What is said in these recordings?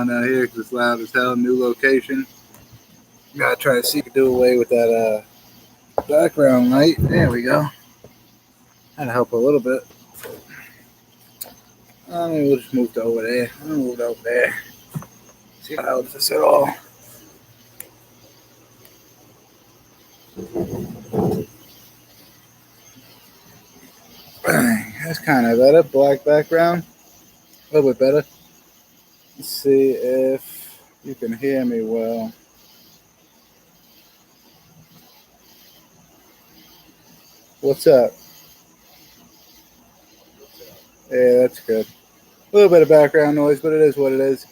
around out here because it's loud as hell. New location. Gotta try to see if we can do away with that background light. There we go. That'll help a little bit. Maybe we'll just move to over there. I'll move over there. See if that helps us at all. That's kind of better. Black background. A little bit better. Let's see if you can hear me well. What's up? Yeah, that's good. A little bit of background noise, but it is what it is.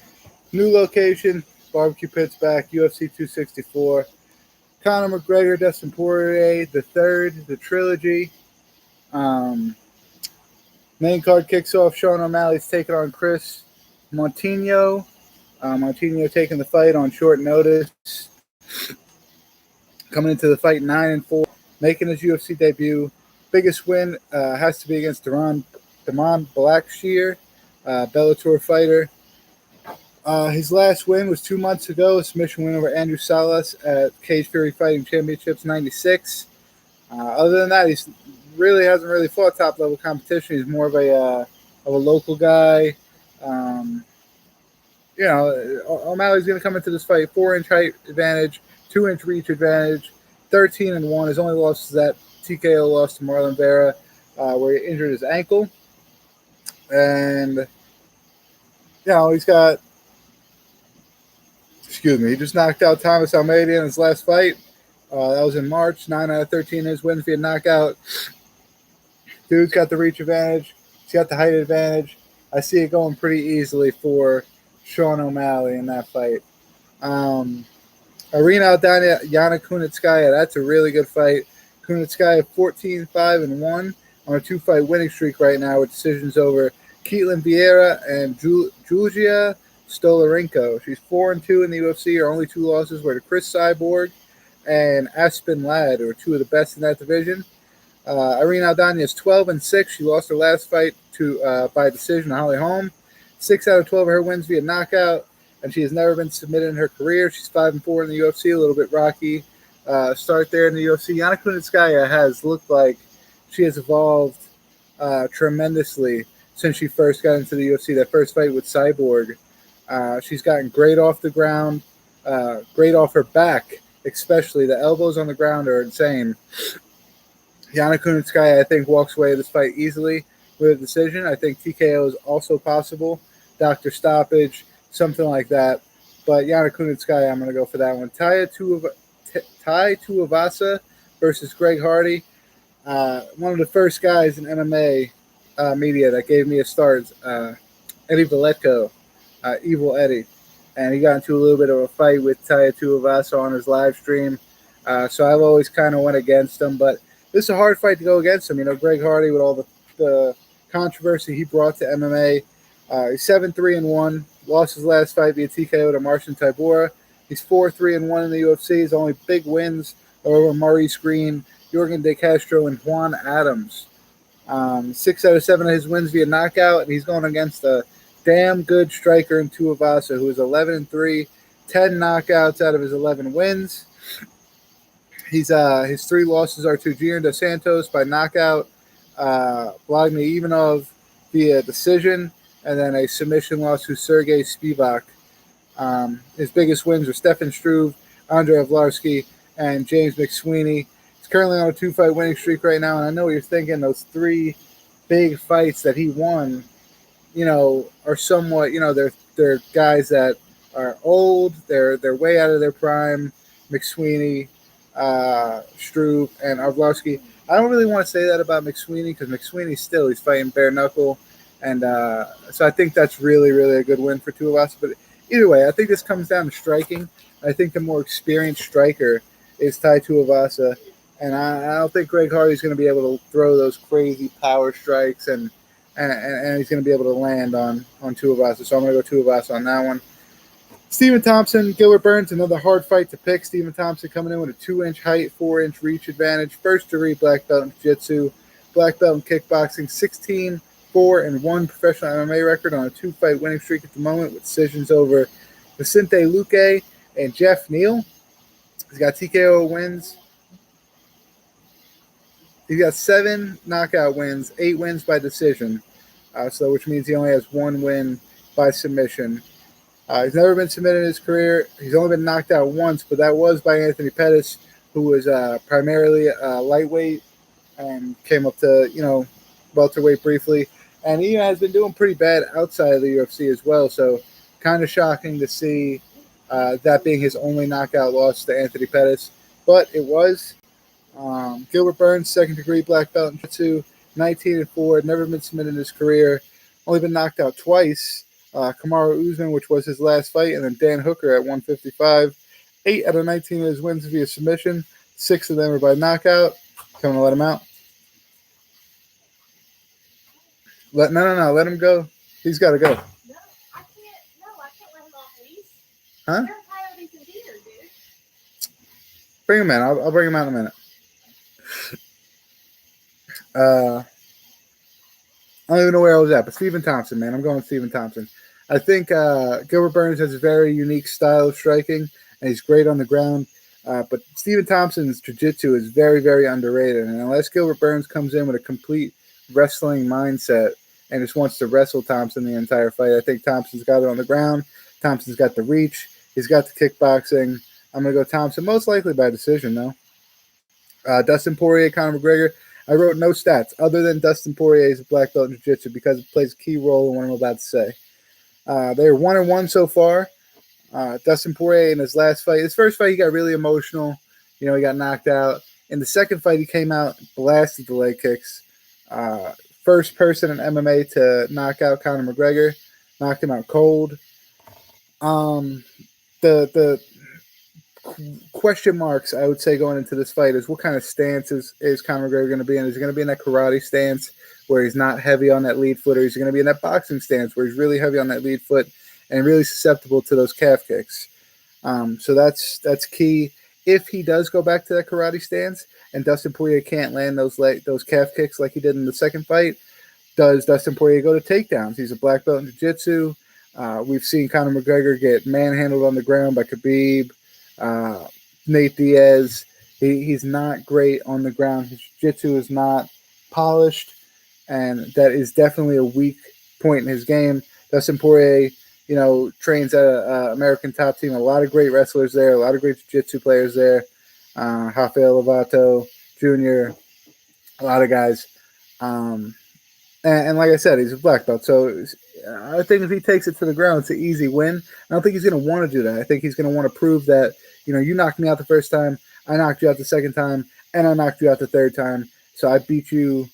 New location, barbecue pits back, UFC 264. Conor McGregor, Dustin Poirier, the third, the trilogy. Main card kicks off. Sean O'Malley's taking on Chris Montigno. Montigno taking the fight on short notice. Coming into the fight 9-4, making his UFC debut. Biggest win has to be against Damon Blackshear, Bellator fighter. His last win was 2 months ago, a submission win over Andrew Salas at Cage Fury Fighting Championships 96. Other than that, he's really hasn't really fought top level competition. He's more of a local guy. O'Malley's going to come into this fight 4-inch height advantage, 2-inch reach advantage, 13-1. His only loss is that TKO loss to Marlon Vera, where he injured his ankle. And he's got. He just knocked out Thomas Almeida in his last fight. That was in March. 9 out of 13 his wins via knockout. Dude's got the reach advantage. He's got the height advantage. I see it going pretty easily for Sean O'Malley in that fight. Arena Aldana, Yana Kunitskaya. That's a really good fight. Kunitskaya 14-5-1 on a 2-fight winning streak right now with decisions over Keelan Vieira and Julia Stolarenko. She's 4-2 in the UFC. Her only 2 losses were to Chris Cyborg and Aspen Ladd, who are 2 of the best in that division. Irene Aldana is 12-6. She lost her last fight by decision to Holly Holm. 6 out of 12 of her wins via knockout, and she has never been submitted in her career. She's 5-4 in the UFC, a little bit rocky start there in the UFC. Yana Kunitskaya has looked like she has evolved tremendously since she first got into the UFC. That first fight with Cyborg, she's gotten great off the ground, great off her back, especially. The elbows on the ground are insane. Yana Kunitskaya, I think, walks away this fight easily with a decision. I think TKO is also possible. Doctor stoppage, something like that. But Yana Kunitskaya, I'm going to go for that one. Tai Tuivasa versus Greg Hardy. One of the first guys in MMA media that gave me a start, Eddie Valetko, Evil Eddie. And he got into a little bit of a fight with Tai Tuivasa on his live stream. So I've always kind of went against him. But this is a hard fight to go against him. Greg Hardy, with all the controversy he brought to MMA. He's 7-3-1. Lost his last fight via TKO to Marcin Tybura. He's 4-3-1 in the UFC. His only big wins are over Maurice Green, Jorgen De Castro, and Juan Adams. 6 out of 7 of his wins via knockout, and he's going against a damn good striker in Tuivasa, who is 11-3, 10 knockouts out of his 11 wins. His 3 losses are to Gian Dos Santos by knockout, Vladimir Ivanov via decision, and then a submission loss to Sergey Spivak. His biggest wins are Stefan Struve, Andrei Arlovski, and James McSweeney. He's currently on a 2-fight winning streak right now, and I know what you're thinking. Those 3 big fights that he won, are somewhat, they're guys that are old. They're way out of their prime. McSweeney, Struve, and Arlovski. I don't really want to say that about McSweeney because he's fighting bare knuckle. And so I think that's really, really a good win for two of us. But either way, I think this comes down to striking. I think the more experienced striker is Tai Tuivasa. And I don't think Greg Hardy's going to be able to throw those crazy power strikes, and he's going to be able to land on Tuivasa. So I'm going to go Tuivasa on that one. Stephen Thompson, Gilbert Burns, another hard fight to pick. Stephen Thompson coming in with a 2-inch height, 4-inch reach advantage. First degree black belt in jiu-jitsu, black belt in kickboxing, 4-1 professional MMA record on a 2-fight winning streak at the moment with decisions over Vicente Luque and Jeff Neal. He's got TKO wins. He's got 7 knockout wins, 8 wins by decision, which means he only has 1 win by submission. He's never been submitted in his career. He's only been knocked out once, but that was by Anthony Pettis, who was primarily lightweight and came up to, welterweight briefly. And he has been doing pretty bad outside of the UFC as well. So kind of shocking to see that being his only knockout loss to Anthony Pettis. But it was. Gilbert Burns, second-degree black belt in jiu-jitsu, 19-4, never been submitted in his career. Only been knocked out twice. Kamaru Usman, which was his last fight, and then Dan Hooker at 155. 8 out of 19 of his wins via submission. 6 of them are by knockout. Coming to let him out. No. Let him go. He's got to go. No, I can't let him off leash. Huh? You're violating some deer, dude. Bring him in. I'll bring him out in a minute. I don't even know where I was at, but Stephen Thompson, man. I'm going with Stephen Thompson. I think Gilbert Burns has a very unique style of striking, and he's great on the ground. But Stephen Thompson's jiu-jitsu is very, very underrated. And unless Gilbert Burns comes in with a complete wrestling mindset and just wants to wrestle Thompson the entire fight, I think Thompson's got it on the ground. Thompson's got the reach. He's got the kickboxing. I'm going to go Thompson, most likely by decision, though. Dustin Poirier, Conor McGregor. I wrote no stats other than Dustin Poirier is a black belt in jiu-jitsu because it plays a key role in what I'm about to say. They're 1-1 so far. Dustin Poirier in his last fight, his first fight, he got really emotional. He got knocked out. In the second fight, he came out, blasted the leg kicks. First person in MMA to knock out Conor McGregor, knocked him out cold. The question marks, I would say, going into this fight is what kind of stance is Conor McGregor going to be in? Is he going to be in that karate stance where he's not heavy on that lead foot, or is he going to be in that boxing stance where he's really heavy on that lead foot and really susceptible to those calf kicks? So that's key. If he does go back to that karate stance and Dustin Poirier can't land those calf kicks like he did in the second fight, does Dustin Poirier go to takedowns? He's a black belt in jiu-jitsu. We've seen Conor McGregor get manhandled on the ground by Khabib. Nate Diaz, he's not great on the ground. His jiu-jitsu is not polished, and that is definitely a weak point in his game. Dustin Poirier, trains at an American top team. A lot of great wrestlers there, a lot of great jiu-jitsu players there. Rafael Lovato Jr., a lot of guys. And like I said, he's a black belt. So I think if he takes it to the ground, it's an easy win. I don't think he's going to want to do that. I think he's going to want to prove that, you knocked me out the first time, I knocked you out the second time, and I knocked you out the third time. So I beat you.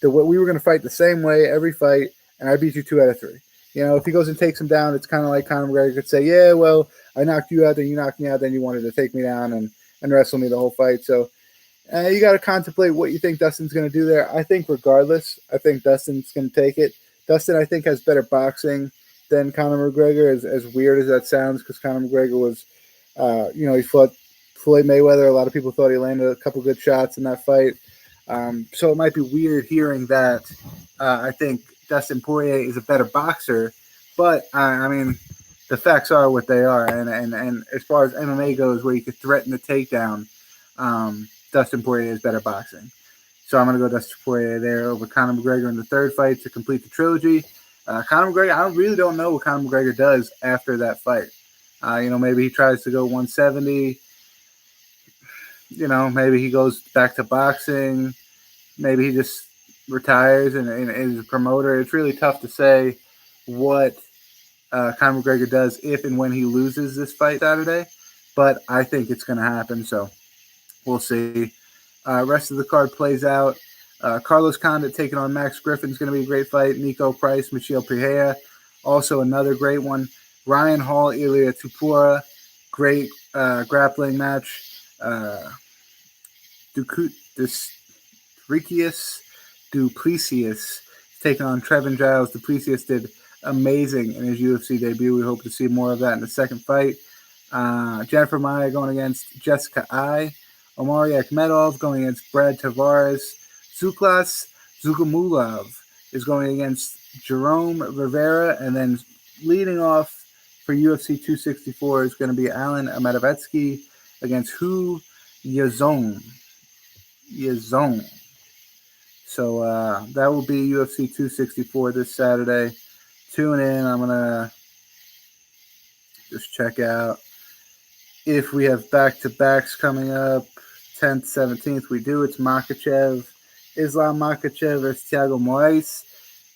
We were going to fight the same way every fight, and I beat you 2 out of 3. If he goes and takes him down, it's kind of like Conor McGregor could say, yeah, well, I knocked you out, then you knocked me out, then you wanted to take me down and wrestle me the whole fight. So you got to contemplate what you think Dustin's going to do there. I think regardless, I think Dustin's going to take it. Dustin, I think, has better boxing than Conor McGregor, as weird as that sounds, because Conor McGregor was, he fought Floyd Mayweather. A lot of people thought he landed a couple good shots in that fight. So it might be weird hearing that. I think Dustin Poirier is a better boxer, but the facts are what they are. And as far as MMA goes, where you could threaten the takedown, Dustin Poirier is better boxing. So I'm going to go Dustin Poirier there over Conor McGregor in the third fight to complete the trilogy. Conor McGregor, I really don't know what Conor McGregor does after that fight. Maybe he tries to go 170. Maybe he goes back to boxing. Maybe he just retires and is a promoter. It's really tough to say what Conor McGregor does if and when he loses this fight Saturday. But I think it's going to happen, so we'll see. Rest of the card plays out. Carlos Condit taking on Max Griffin is going to be a great fight. Nico Price, Michelle Pereira, also another great one. Ryan Hall, Ilya Tupura, great grappling match. Duplessis taking on Trevin Giles. Duplessis did amazing in his UFC debut. We hope to see more of that in the second fight. Jennifer Maia going against Jessica Ai. Omari Akhmedov going against Brad Tavares. Zuklas Zugamulov is going against Jerome Rivera, and then leading off for UFC 264 is going to be Alan Amadovetsky against Hu Yazong. So that will be UFC 264 this Saturday. Tune in. I'm going to just check out if we have back-to-backs coming up. 10th, 17th, we do. It's Makhachev. Islam Makhachev versus Thiago Moraes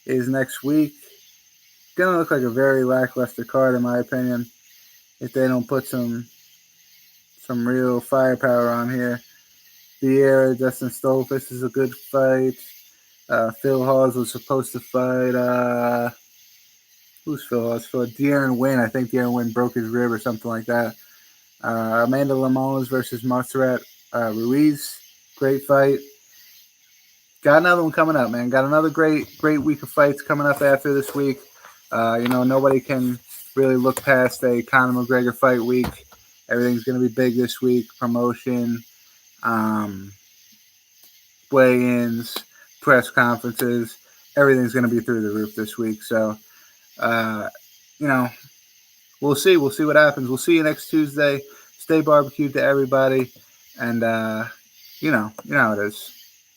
is next week. Going to look like a very lackluster card, in my opinion, if they don't put some real firepower on here. Vieira, Dustin Stolfus is a good fight. Phil Hawes was supposed to fight. Who's Phil Hawes? For De'Aaron Wynn. I think De'Aaron Wynn broke his rib or something like that. Amanda Lemos versus Montserrat Ruiz. Great fight. Got another one coming up, man. Got another great week of fights coming up after this week. Nobody can really look past a Conor McGregor fight week. Everything's going to be big this week. Promotion, weigh-ins, press conferences. Everything's going to be through the roof this week. So, we'll see. We'll see what happens. We'll see you next Tuesday. Stay barbecued to everybody. And, you know how it is.